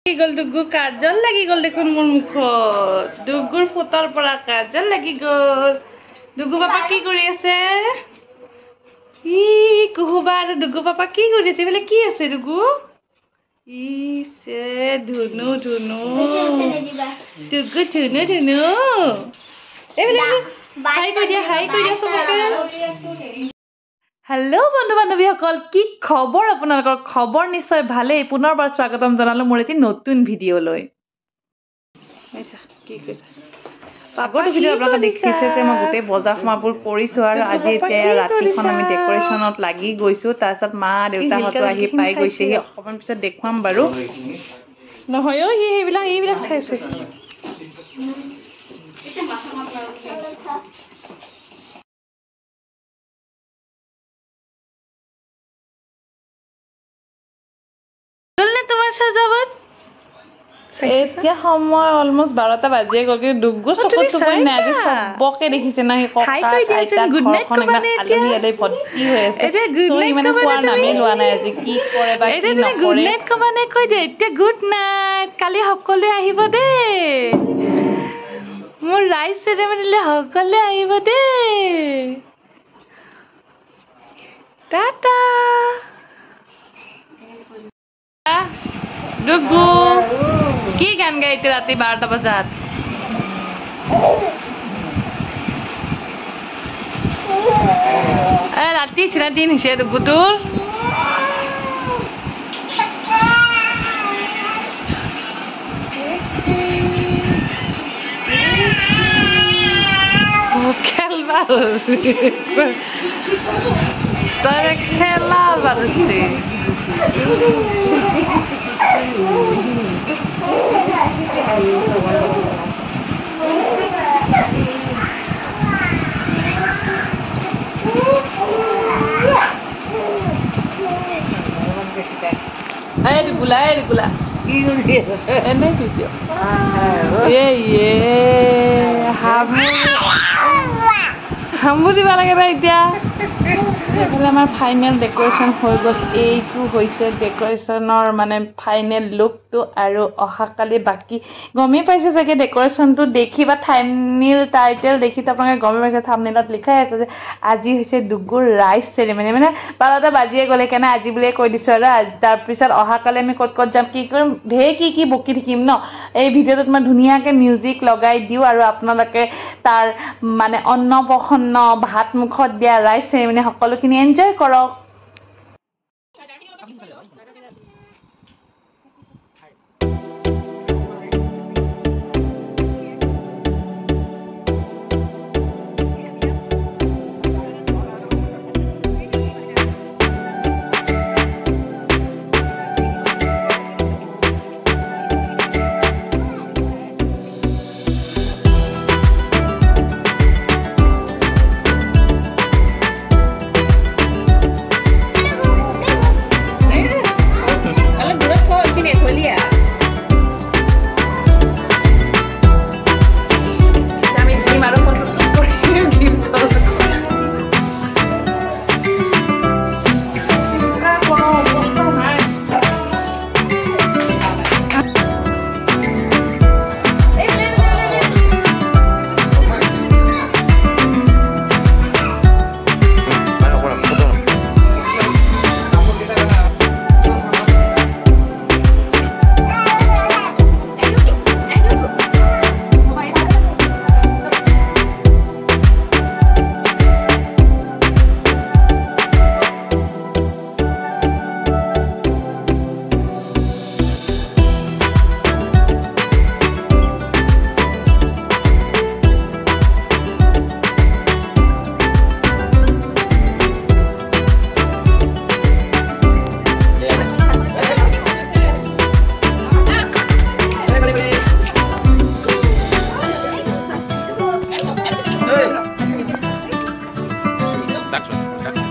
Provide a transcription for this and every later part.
কি গল দুগু কাজল লাগি গল দেখুন মোৰ মুখত দুগুৰ ফটোৰ পৰা কাজল লাগি গল দুগু পাপা কি কৰি আছে ই কুহুবা আৰু দুগু পাপা কি কৰি আছে বলে কি আছে দুগু ইছে ধুনু ধুনু দুগু ধুনু ধুনু এবেলে হাই কৈ দিয়া সবকে हेलो बंधु बान्धवीসকল কি খবৰ আপোনালোকৰ খবৰ নিশ্চয় ভালে পুনৰবাৰ স্বাগতম জনালো মোৰ এটি নতুন ভিডিও লৈ কি কৈছা পাগৰ ভিডিও আপোনালোকে দেখিছে যে মই গোটে বজাৰ সমাপুৰ কৰিছো আৰু আজি এতিয়া ৰাতিখন আমি ডেকোৰেশনত লাগি গৈছো তাৰছত মা দেউতা হতো আহি পাই গৈছে হি অকমান পিছত দেখুৱাম বাৰু নহয় ও এইবিলাক চাইছে এটা মাথা তোমার সাজাবত এতিয়া সময় অলমোস্ট 12টা বাজিয়ে গল কিন্তু দুগু চকত টোপনি নাই আজি সবকে দেখিছে না ককা আইতা গুড নাইট কবানে আলহী আলহী ভৰ্তি হৈ আছে এটা গুড নাইট মানে কোৱা নামে লোৱা নাই আজি কি কৰে বা কি নকৰে গুড নাইট কবানে কৈ দে এতিয়া গুড নাইট কালি সকলোৱে আহিব দে মোৰ ৰাইজ চেৰেমনিলে সকলোৱে আহিব দে টাটা দুগু কি গান গাইতে রাতে 12টা বাজাত রাতে ছিল দিন হিসে দুগু তোর খেলবা তোর খেলা বাড়ছে Regula. Enak video. Hamu di mana kita itu? Kalau আমার ফাইনাল ডেকোরেশন হৈ গল এইটো হৈছে ডেকোৰেশনৰ মানে ফাইনাল লুক তো আৰু অহাকালি বাকি গমে পাইছে যে ডেকোরেশনটো দেখিবা থাম্বনেইল টাইটেল দেখি আপোনালোকে গমে পাইছে থাম্বনেইলত লিখাই আছে যে আজি হৈছে দুগুৰ ৰাইজ চেৰেমনি মানে 12টা বাজিয়ে গলে কেনে আজি বুলে কৈ দিছো আৰু তাৰ পিছত অহাকালি আমি কত যাম কি কৰিম কি বকি থাকিম ন এই ভিডিওটোত মই ধুনিয়াকে মিউজিক লগাই দিও আৰু আপোনালোকে তাৰ মানে অন্নপ্ৰসন্ন ভাত মুখত দিয়া ৰাইজ চেৰেমনি সকলোখিনি এনজয় কৰক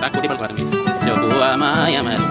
Tak kutip al-Qur'an. Jago ama ya mal.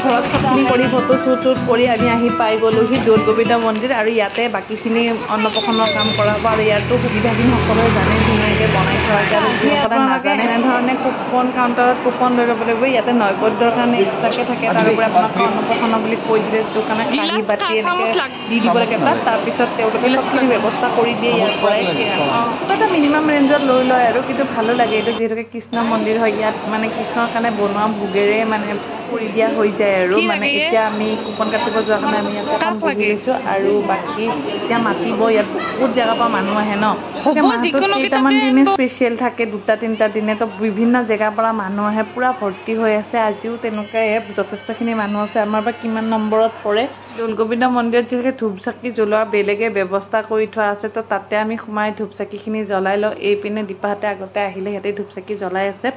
ঘৰত চবখিনি কৰি ফটো শ্বুট কৰি আমি আহি পাই গ'লোহি দৌল গোবিন্দ মন্দিৰ আৰু ইয়াতে বাকীখিনি অন্নপ্ৰসন্নৰ কাম কৰাব আৰু ইয়াতো সুবিধাখিনি সকলোৱে জানে ধুনীয়াকৈ বনাই থোৱা আছে আৰু যিসকলে নাজানে এনেধৰণে কুপন কাউণ্টাৰত কুপন লৈ ল'ব লাগিব ইয়াতে নৈবদ্যৰ কাৰণে এক্সট্ৰাকৈ থাকে তাৰোপৰি আপোনাক অন্নপ্ৰসন্ন বুলি কৈ দিলে যিটো কাৰণে কাঁহী বাতি এনেকৈ দি দিব লাগে তাত তাৰপিছত তেওঁলোকে চবখিনি ব্যৱস্থা কৰি দিয়ে ইয়াৰ পৰাই কিবা এটা মিনিমাম ৰেঞ্জত লৈ লয় আৰু কিন্তু ভালো লাগে এইটো যিহেতুকে কৃষ্ণ মন্দিৰ হয় ইয়াত মানে কৃষ্ণৰ কাৰণে বনোৱা ভোগেৰে মানে কৰি দিয়া হৈ যায় আৰু মানে এতিয়া আমি কুপন কাটিব যোৱাৰ কাৰণে আমি ইয়াতে এখন বহি লৈছোঁ আৰু বাকী এতিয়া মাতিব ইয়াত বহুত জেগাৰ পৰা মানুহ আহে ন মাহটোত কেইটামান দিনে স্পেচিয়েল থাকে 2-3টা দিনে তো বিভিন্ন জেগাৰ পৰা মানুহ আহে পূৰা ভৰ্তি হৈ আছে আজিও তেনেকুৱাই যথেষ্টখিনি মানুহ আছে আমাৰ বা কিমান নম্বৰত পৰে দৌল গোবিন্দ মন্দিৰত যিহেতু ধূপ চাকি জ্বলোৱা বেলেগে ব্যৱস্থা কৰি থোৱা আছে তো তাতে আমি সোমাই ধূপ চাকিখিনি জ্বলাই লওঁ এইপিনে দীপাহঁতে আগতে আহিলে সিহঁতে ধূপ চাকি জ্বলাই আছে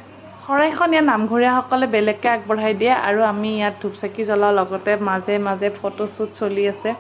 শৰাইখন ইয়াত নামঘৰীয়াসকলে বেলেগকৈ আগবঢ়াই দিয়ে আৰু আমি ইয়াত ধূপ চাকি জ্বলাওঁ লগতে মাজে মাজে ফটো শ্বুট চলি আছে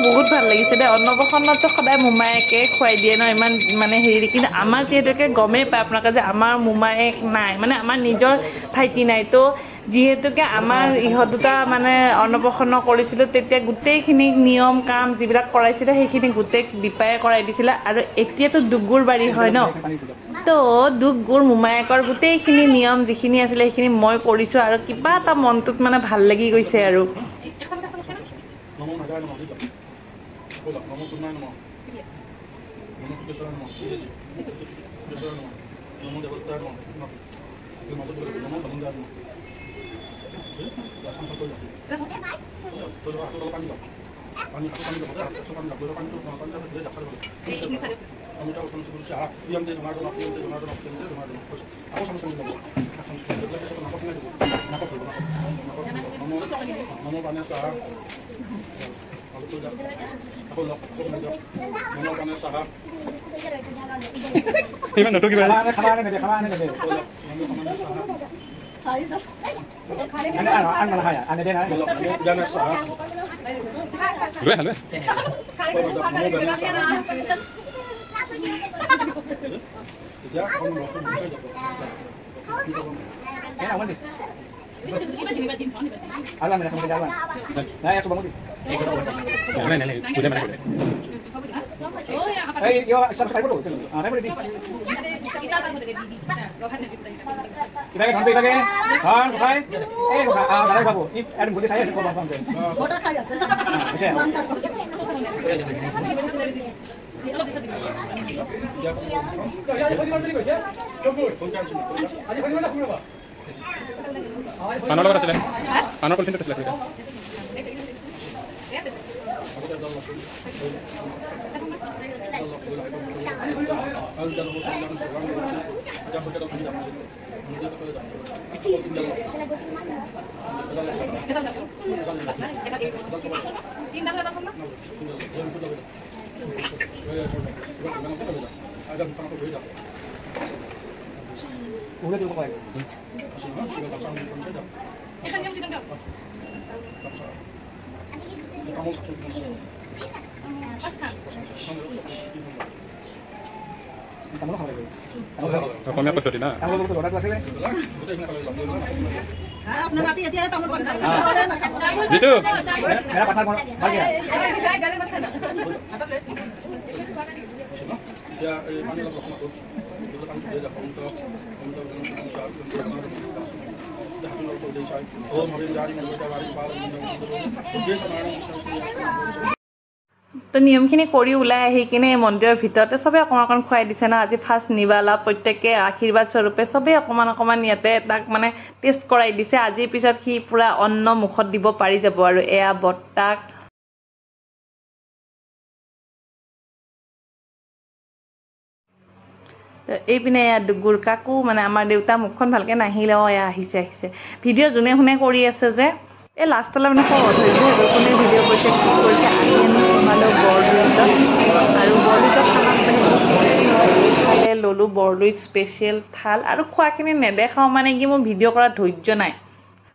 বহুত ভাল লাগিছে দে অন্নপ্ৰসন্নতো সদায় মোমায়েকে খুৱাই দিয়ে ন ইমান মানে হেৰি কিন্তু আমাৰ যিহেতুকে গমেই পায় আপোনালোকে যে আমাৰ মোমায়েক নাই মানে আমাৰ নিজৰ ভাইটি নাই তো যিহেতুকে আমাৰ ইহঁত দুটা মানে অন্নপ্ৰসন্ন কৰিছিলোঁ তেতিয়া গোটেইখিনি নিয়ম কাম যিবিলাক কৰাইছিলে সেইখিনি গোটেই দীপায়ে কৰাই দিছিলে আৰু এতিয়াতো দুগুৰ বাৰী হয় ন তো দুগুৰ মোমায়েকৰ গোটেইখিনি নিয়ম যিখিনি আছিলে সেইখিনি মই কৰিছোঁ আৰু কিবা এটা মনটোত মানে ভাল লাগি গৈছে আৰু 이만 너도 기봐. 가만히 내. 안 하야. 안 되나? 왜 안 해? Alam na sa jalan. Na ya coba mudi. Nenek, udah mana udah. Eh, yo subscribe dulu. Ah, boleh di. Kita kan sampai lagi. Han, hai. Dari babu. Ini ada boleh saya di bawah sampai. Foto kaya. Bisa. পানৰ লগত আছিলে পানৰ পলিথিনটো আছিলে এটা udah cukup baik. Kamu apa tadi nak? Kamu betul orang kelas ini? Apna mati ya tamu pakai. Gitu. Merah patah mau lagi ya? Ya, mana lah kamu tu? Kita kan dia dah kamu tu dengan syar. Dah tu nak dia syar. Oh, mari jari dengan jari paling dia sama. তো নিয়মখিনি কৰি ওলাই আহি কিনে মন্দিৰৰ ভিতৰতে চবে অকণমান অকণমান খুৱাই দিছে না আজি ফাৰ্ষ্ট নিবালা প্ৰত্যেকে আশীৰ্বাদ স্বৰূপে চবেই অকণমান অকণমান ইয়াতে তাক মানে টেষ্ট কৰাই দিছে আজিৰ পিছত সি পুৰা অন্ন মুখত দিব পাৰি যাব আৰু এয়া বৰ্তাক এইপিনে এয়া গুৰকাকো মানে আমাৰ দেউতা মুখখন ভালকে নাহিলে এয়া আহিছে ভিডিঅ' যোনে শুনে কৰি আছে যে এই লাষ্টলৈ মানে চব ধৰিব কোনে ভিডিঅ' কৰিছে কি কৰিছে আহি আমি সোমালোঁ বৰলুইটত আৰু বৰলুইটত খানা খালে ল'লোঁ বৰলুইট স্পেচিয়েল থাল আৰু খোৱাখিনি নেদেখাওঁ মানে কি মোৰ ভিডিঅ' কৰাৰ ধৈৰ্য নাই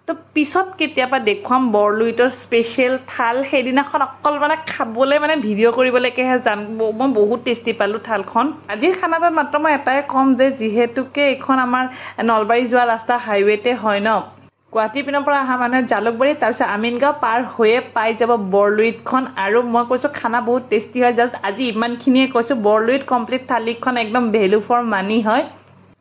তো পিছত কেতিয়াবা দেখুৱাম বৰলুইটৰ স্পেচিয়েল থাল সেইদিনাখন অকল মানে খাবলৈ মানে ভিডিঅ' কৰিবলৈকেহে যাম মই বহুত টেষ্টি পালোঁ থালখন আজিৰ খানাটোত মাত্ৰ মই এটাই ক'ম যে যিহেতুকে এইখন আমাৰ নলবাৰী যোৱা ৰাস্তা হাইৱেতে হয় ন গুৱাহাটী পিনৰ পৰা অহা মানুহে জালুকবাৰী তাৰপিছত আমিনগাঁও পাৰ হৈয়ে পাই যাব বৰলুইটখন আৰু মই কৈছোঁ খানা বহুত টেষ্টি হয় জাষ্ট আজি ইমানখিনিয়ে কৈছোঁ বৰলুইট কমপ্লিট থালিখন একদম ভেলু ফৰ মানি হয়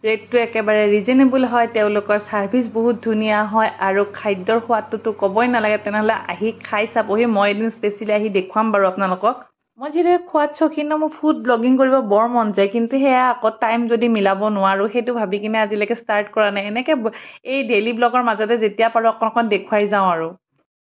ৰেটটো একেবাৰে ৰিজনেবল হয় তেওঁলোকৰ ছাৰ্ভিচ বহুত ধুনীয়া হয় আৰু খাদ্যৰ সোৱাদটোতো ক'বই নালাগে তেনেহ'লে আহি খাই চাবহি মই এদিন স্পেচিয়েলি আহি দেখুৱাম বাৰু আপোনালোকক মই যিহেতু খোৱাত চখিন মোৰ ফুড ব্লগিং কৰিব বৰ মন যায় কিন্তু সেয়া আকৌ টাইম যদি মিলাব নোৱাৰোঁ সেইটো ভাবি কিনে আজিলৈকে ষ্টাৰ্ট কৰা নাই এনেকৈ এই ডেইলি ব্লগৰ মাজতে যেতিয়া পাৰোঁ অকণ অকণ দেখুৱাই যাওঁ আৰু